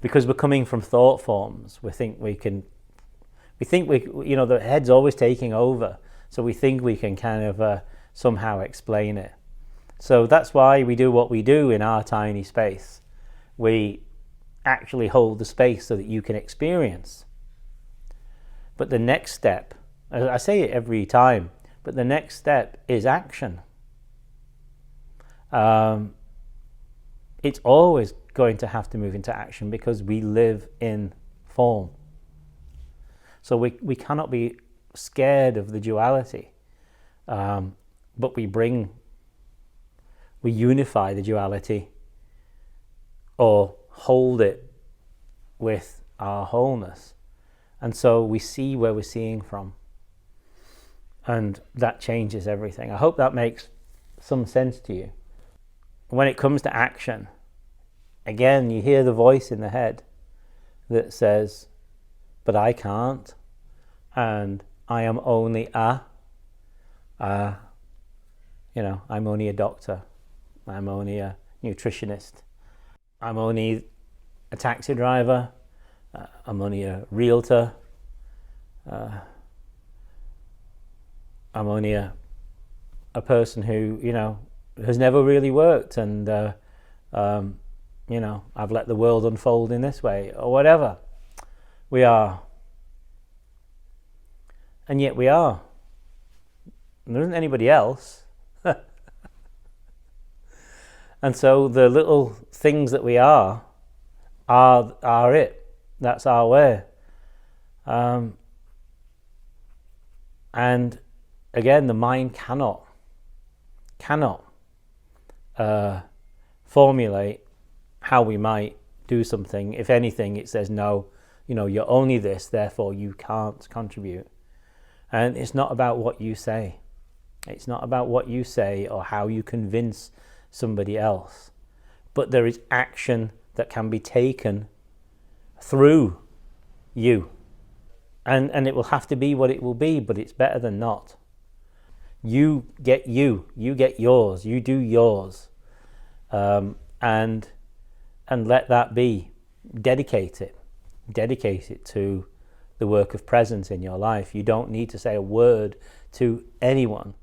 because we're coming from thought forms, we think we, the head's always taking over. So we think we can kind of somehow explain it. So that's why we do what we do in our tiny space. We actually hold the space so that you can experience. But the next step, I say it every time, but the next step is action. It's always going to have to move into action because we live in form. So we cannot be scared of the duality, but we unify the duality or hold it with our wholeness. And so we see where we're seeing from. And that changes everything. I hope that makes some sense to you. When it comes to action, again, you hear the voice in the head that says, but I can't, and I am only I'm only a doctor, I'm only a nutritionist, I'm only a taxi driver, I'm only a realtor, I'm only a person who, has never really worked, and I've let the world unfold in this way, or whatever. We are. And yet we are. And there isn't anybody else. And so the little things that we are it. That's our way. And again, the mind cannot formulate how we might do something. If anything, it says, no, you're only this, therefore you can't contribute. And it's not about what you say. It's not about what you say or how you convince somebody else. But there is action that can be taken through you. And it will have to be what it will be, but it's better than not. You get yours, you do yours. And let that be. Dedicate it to the work of presence in your life. You don't need to say a word to anyone